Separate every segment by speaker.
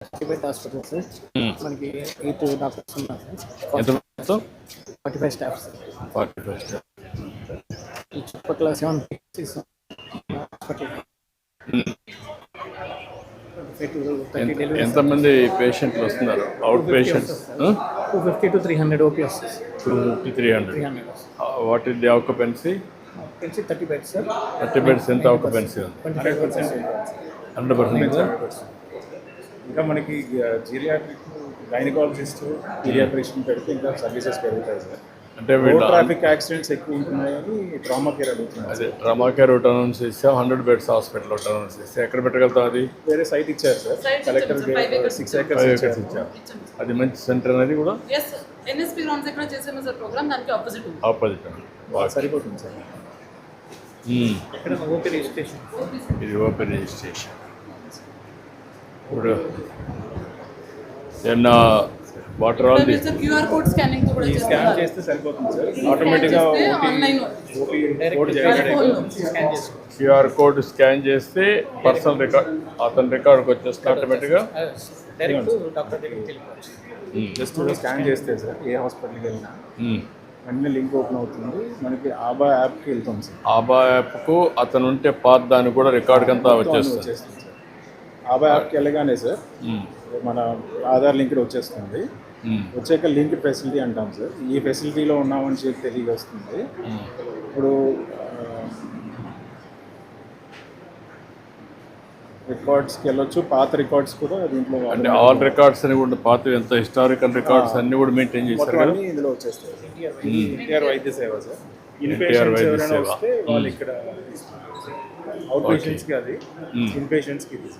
Speaker 1: Private hospital sir. మనకి 8 doctors ఉన్నారు sir.
Speaker 2: ఎంత మొత్తం?
Speaker 1: 45 స్టాఫ్ సార్.
Speaker 2: 45 స్టాఫ్.
Speaker 1: ఈ చుట్టుపక్కల 7 హాస్పిటల్.
Speaker 2: ఎంతమంది పేషెంట్లు వస్తున్నారు? Out patients
Speaker 1: 250 to 300 OPS.
Speaker 2: 250, 300. What is the occupancy?
Speaker 1: 30 beds sir.
Speaker 2: 30 beds. ఎంత ఆక్యుపెన్సీ ఉంది? 100%.
Speaker 3: ఇంకా మనకి జీరియాట్రిక్, గైనకాలజిస్ట్, పీడియాట్రిషియన్ పెడితే ఇంకా సర్వీసెస్ పెరుగుతాయి సార్.
Speaker 2: అంటే
Speaker 3: ట్రాఫిక్ యాక్సిడెంట్స్ ఎక్కువ ఉంటున్నాయని ట్రామా కేర్ అడుగుతున్నారు.
Speaker 2: అదే ట్రామా కేర్ ఒకటి అనౌన్స్ చేసాం. 100 బెడ్స్ హాస్పిటల్ ఒకటి అనౌన్స్ చేస్తే ఎక్కడ పెట్టగలుగుతాం? అది
Speaker 3: వేరే సైట్ ఇచ్చారు సార్. కలెక్టర్ 6 acres
Speaker 2: ఇచ్చారు. అది మంచి సెంటర్ అనేది కూడా
Speaker 4: ఎన్ఎస్పీ గ్రౌండ్స్ ఎక్కడ చేసాము సార్ ప్రోగ్రామ్, దానికి
Speaker 2: ఆపోజిట్
Speaker 3: సరిపోతుంది సార్.
Speaker 1: ఇక్కడ ఓపీ రిజిస్ట్రేషన్.
Speaker 2: ఇది ఓపెన్ రిజిస్ట్రేషన్. ఇప్పుడు ఏమన్నా water all the
Speaker 4: QR code scanning కూడా
Speaker 3: స్కాన్ చేస్తే సరిపోతుంది సార్. ఆటోమేటిక్గా
Speaker 4: ఆన్లైన్
Speaker 2: క్యూఆర్ కోడ్ స్కాన్ చేస్తే పర్సనల్ రికార్డ్ అతని రికార్డ్కి వచ్చేస్తే ఆటోమేటిక్గా
Speaker 1: డైరెక్ట్ డాక్టర్ దగ్గరికి వెళ్ళిపోవచ్చు.
Speaker 3: జస్ట్ స్కాన్ చేస్తే సార్ ఏ హాస్పిటల్కి వెళ్ళినా వెంటనే లింక్ ఓపెన్ అవుతుంది. మనకి ఆబా యాప్కి వెళ్తాం సార్.
Speaker 2: ఆబా యాప్కు అతను ఉంటే పాత దాన్ని కూడా రికార్డ్కి అంతా వచ్చేస్తుంది
Speaker 3: సార్. ఆబా యాప్కి వెళ్ళగానే సార్ మన ఆధార్ లింక్ వచ్చేస్తుంది. వచ్చాక లింక్ ఫెసిలిటీ అంటాం సార్. ఈ ఫెసిలిటీలో ఉన్నామని చెప్పి తెలియవస్తుంది. ఇప్పుడు రికార్డ్స్కి వెళ్ళొచ్చు. పాత రికార్డ్స్ కూడా దీంట్లో
Speaker 2: అంటే ఆల్ రికార్డ్స్ అని కూడా పాత ఎంత హిస్టారికల్ రికార్డ్స్ అన్ని కూడా మెయింటైన్ చేస్తారు కదా.
Speaker 3: ఇందులో వచ్చేస్తాయి. ఎన్టీఆర్ వైద్య సేవ సార్. ఇన్పేషెంట్స్ ఎవరైనా వస్తే వాళ్ళు ఇక్కడ అవుట్ పేషెంట్స్కి అది, ఇన్పేషెంట్స్కి ఇది.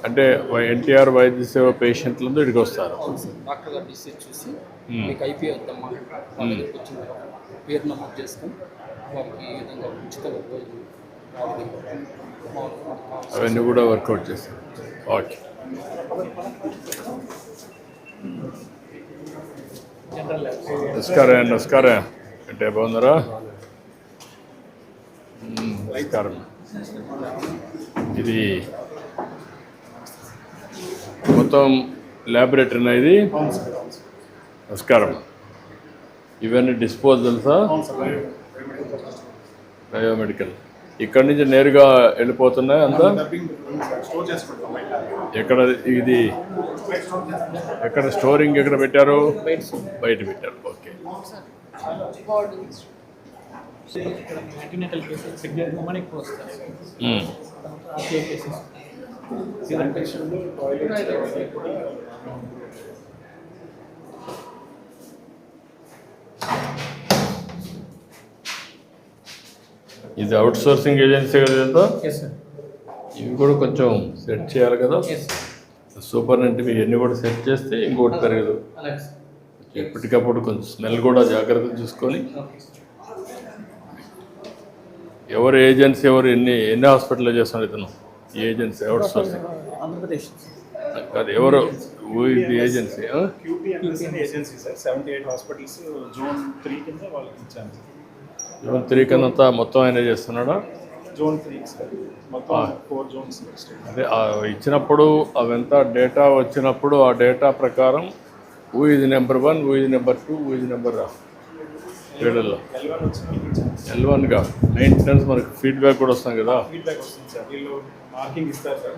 Speaker 2: అంటే ఎన్టీఆర్ వైద్య సేవ పేషెంట్లు ఇక్కడికి వస్తారు.
Speaker 5: డాక్టర్ గారు డిసీజ్ చూసి మీకు ఐపీ వద్దామా వాళ్ళ దగ్గరికి వచ్చిన తర్వాత పేరు నమోదు చేసుకొని వాళ్ళకి ఈ విధంగా ఉచితంగా
Speaker 2: అవన్నీ కూడా వర్కౌట్ చేస్తారు. ఓకే. నమస్కారం. నమస్కారం. అంటే బాగున్నారా? నమస్కారం. ఇది మొత్తం ల్యాబొరేటరీనా ఇది? నమస్కారం. ఇవన్నీ డిస్పోజల్సా? బయోమెడికల్. ఇక్కడ నుంచి నేరుగా వెళ్ళిపోతున్నాయి అంతా? ఎక్కడ ఇది ఎక్కడ స్టోరింగ్ ఎక్కడ పెట్టారు? బయట పెట్టారు. ఓకే. ఇది అవుట్ సోర్సింగ్ ఏజెన్సీ కదా ఇదంతా? ఇవి కూడా కొంచెం సెట్ చేయాలి కదా. సూపరింటెండెంట్ ఇవన్నీ కూడా సెట్ చేస్తే ఇంకోటి పెరగదు. ఎప్పటికప్పుడు కొంచెం స్మెల్ కూడా జాగ్రత్తగా చూసుకొని. ఎవరు ఏజెన్సీ ఎవరు ఎన్ని హాస్పిటల్లో చేస్తున్నారు ఇతను? ఏజెన్సీ అవుట్ సోర్సింగ్
Speaker 1: ఆంధ్రప్రదేశ్
Speaker 2: కాదు. ఎవరు ఇది agency?
Speaker 3: Agency sir. 78 hospitals zone 3 కింద వాళ్ళకి ఇచ్చాను.
Speaker 2: జోన్ 3 కింద మొత్తం ఆయన చేస్తున్నాడా?
Speaker 3: Zone 3 sir. మొత్తం 4 జోన్స్.
Speaker 2: అదే ఇచ్చినప్పుడు అవంతా డేటా వచ్చినప్పుడు ఆ డేటా ప్రకారం హూ ఇది నెంబర్ 1, హూ ఇది నెంబర్ 2, హూ ఇది నెంబర్ 7లో L1గా మెయింటెనెన్స్ మనకు ఫీడ్బ్యాక్ కూడా వస్తాం కదా.
Speaker 3: ఫీడ్బ్యాక్ వస్తుంది సార్. వీళ్ళు మార్కింగ్ ఇస్తారు సార్.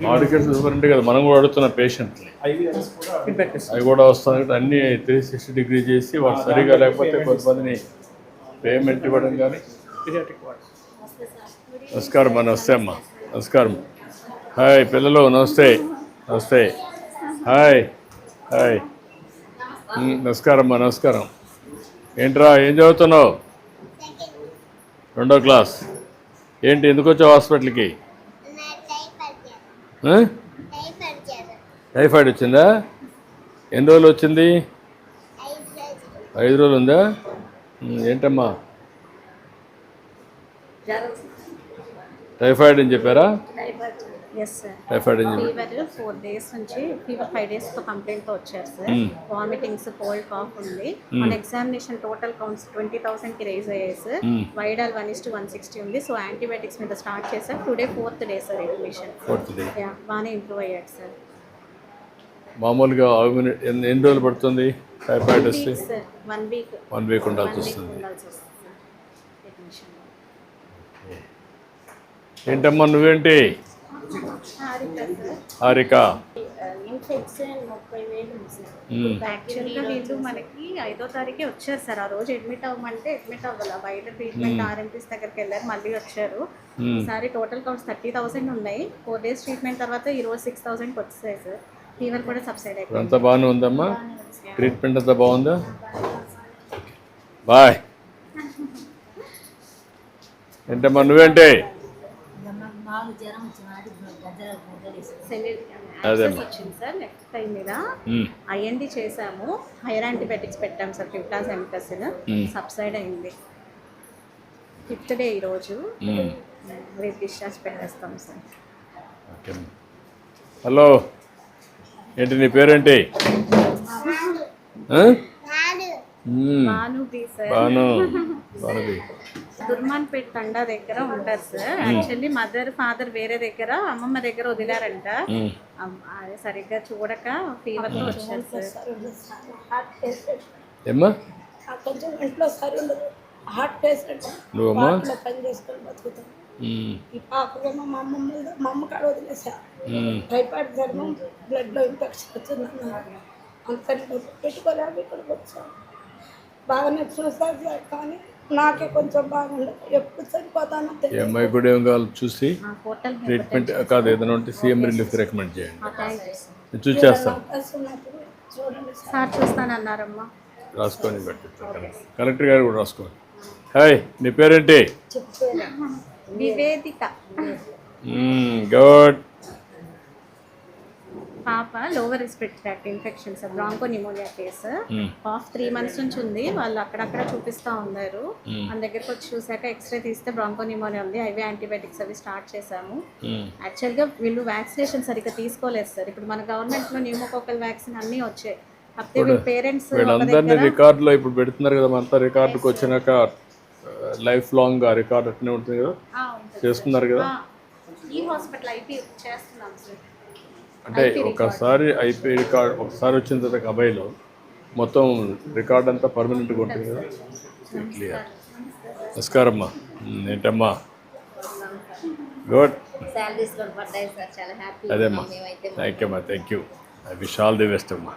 Speaker 2: మెడికల్ సూపరింటెండెంట్ కదా మనం కూడా అడుగుతున్న పేషెంట్ని. అవి కూడా వస్తాయి. అన్నీ 360 డిగ్రీ చేసి వాళ్ళు సరిగా లేకపోతే కొంతమందిని పేమెంట్ ఇవ్వడం కానీ. నమస్కారం అమ్మా. నమస్తే అమ్మా. నమస్కారం. హాయ్ పిల్లలు. నమస్తే. నమస్తే. Hi hi. నమస్కారం అమ్మా. నమస్కారం. ఏంట్రా ఏం చదువుతున్నావు? 2వ క్లాస్. ఏంటి ఎందుకు వచ్చావు హాస్పిటల్కి? టైఫాయిడ్ వచ్చిందా? ఎన్ని రోజులు వచ్చింది? 5 రోజులు ఉందా? ఏంటమ్మా టైఫాయిడ్ అని చెప్పారా?
Speaker 6: Yes sir
Speaker 2: typhoid injection
Speaker 6: fever 4 days నుంచి ఫీవర్ 5 days కంప్లైంట్తో వచ్చారు సార్. వామిటింగ్స్, కోల్డ్, కాఫ్ ఉంది. మన ఎగ్జామినేషన్ టోటల్ కౌంట్స్ 20,000కి రేజ్ అయ్యాయి సార్. వైడాల్ 1:160 ఉంది. సో యాంటీబయాటిక్స్ మీద స్టార్ట్ చేశారు. Today 4th day sir admission.
Speaker 2: 4th day.
Speaker 6: బాగానే ఇంప్రూవ్ అయ్యాడు సార్.
Speaker 2: మామూలుగా ఎన్ని రోజులు పడుతుంది టైఫాయిడ్ వస్తే?
Speaker 6: సార్ 1 week
Speaker 2: 1 week ఉండాల్సి వస్తుంది.
Speaker 6: Sir admission.
Speaker 2: ఏంటమ్మా నువ్వేంటి? హారిక.
Speaker 6: ఇన్ఫెక్షన్ 30,000 ఉంది సార్. యాక్చువల్గా వీళ్ళు మనకి 5వ తారీఖే వచ్చారు సార్. ఆ రోజు అడ్మిట్ అవ్వమంటే అడ్మిట్ అవ్వాలి. బయట ట్రీట్మెంట్ ఆర్ఎంపీస్ దగ్గరికి వెళ్ళారు, మళ్ళీ వచ్చారు. ఈసారి టోటల్ కౌంట్స్ 30,000 ఉన్నాయి. 4 days ట్రీట్మెంట్ తర్వాత ఈరోజు 6,000కి వచ్చాయి సార్. ఫీవర్ కూడా సబ్సైడ్ అయిపోయింది.
Speaker 2: అంతా బాగానే ఉందమ్మా? ట్రీట్మెంట్ అంతా బాగుందా? బాయ్. ఏంటమ్మా నువ్వేంటి?
Speaker 6: యాక్సెస్ వచ్చింది సార్ నెక్స్ట్ టైం మీద. ఐఎన్డి చేసాము, హైర్ యాంటీబయాటిక్స్ పెట్టాము సార్. ఫిఫ్టాస్ ఎంటసిన్ సబ్సైడ్ అయింది. 5th day ఈరోజు. రేపు డిశ్చార్జ్ పెట్టేస్తాం సార్.
Speaker 2: ఓకే. హలో, ఏంటి నీ పేరేంటి?
Speaker 6: భానుబి సార్.
Speaker 2: భానుబి.
Speaker 6: దుర్మాన్పేట్ తండా దగ్గర ఉంటారు సార్. యాక్చువల్లీ మదర్ ఫాదర్ వేరే దగ్గర, అమ్మమ్మ దగ్గర వదిలారంట. అదే సరిగ్గా చూడక ఫీవర్తో వచ్చారు సార్.
Speaker 2: ఏమ్మా
Speaker 7: కొంచెం ఇంట్లో సరి ఉండదు, హార్ట్ పేషెంట్.
Speaker 2: నువ్వమ్మా?
Speaker 7: పని చేసుకొని బతుకుతాం. ఈ పాపకేమో మా అమ్మ కాడ వదిలేసా. టైఫాయిడ్ జ్వరం, బ్లడ్లో ఇన్ఫెక్షన్ వచ్చిందన్నారు. అంతని పెట్టుకోలేక ఇక్కడికి వచ్చాను. బాగానే చూస్తారు సార్, కానీ నాకే కొంచెం బాగుండదు. ఎప్పుడు చనిపోతానో
Speaker 2: ఈ
Speaker 7: తెలియదు.
Speaker 2: అమ్మాయి కూడా ఏం కావాలి చూసి
Speaker 6: హోటల్
Speaker 2: ట్రీట్మెంట్ కాదు, ఏదైనా ఉంటే సీఎం రిలీఫ్ రికమెండ్ చేయండి. నేను చూసి చేస్తాను.
Speaker 7: ఉన్నప్పుడు చూడండి సార్.
Speaker 6: సార్ చూస్తానన్నారమ్మా.
Speaker 2: రాసుకొని పెట్టిస్తాను. కలెక్టర్ గారు కూడా రాసుకోండి. హాయ్, నీ పేరేంటి?
Speaker 6: నివేదిక.
Speaker 2: గుడ్.
Speaker 6: పాప lower respiratory tract infection sir, broncho pneumonia case. Cough 3 months నుంచి ఉంది. వాళ్ళు అక్కడక్కడ చూపిస్తూ ఉన్నారు. మన దగ్గరకు వచ్చి చూసాక ఎక్స్రే తీస్తే బ్రాంకో నిమోనియా ఉంది. ఐవీ యాంటీబయాటిక్స్ అవి స్టార్ట్ చేశాము. యాక్చువల్గా వీళ్ళు వ్యాక్సినేషన్ సరిగ్గా తీసుకోలేదు సార్. ఇప్పుడు మన గవర్నమెంట్లో న్యూమోకోకల్ వ్యాక్సిన్ అన్నీ వచ్చాయి. కాకపోతే వీళ్ళ పేరెంట్స్
Speaker 2: వీళ్ళందరినీ రికార్డులో ఇప్పుడు పెడుతున్నారు కదా, అంతా రికార్డుకి వచ్చినాక లైఫ్ లాంగ్ ఆ రికార్డు అట్నే ఉంటుంది కదా, చేస్తున్నారు కదా.
Speaker 6: ఈ హాస్పిటల్ ఐపీ చేస్తున్నాం సార్.
Speaker 2: అంటే ఒకసారి ఐపీ రికార్డ్ ఒకసారి వచ్చిన తర్వాత అబ్బాయిలో మొత్తం రికార్డ్ అంతా పర్మనెంట్గా ఉంటుంది కదా. క్లియర్. నమస్కారం అమ్మా. ఏంటమ్మా? గుడ్.
Speaker 8: శాలరీస్ కూడా పడ్డాయి సార్, చాలా హ్యాపీ.
Speaker 2: అదేమ్మా, థ్యాంక్ యూ అమ్మా, thank you. I wish all the best అమ్మా.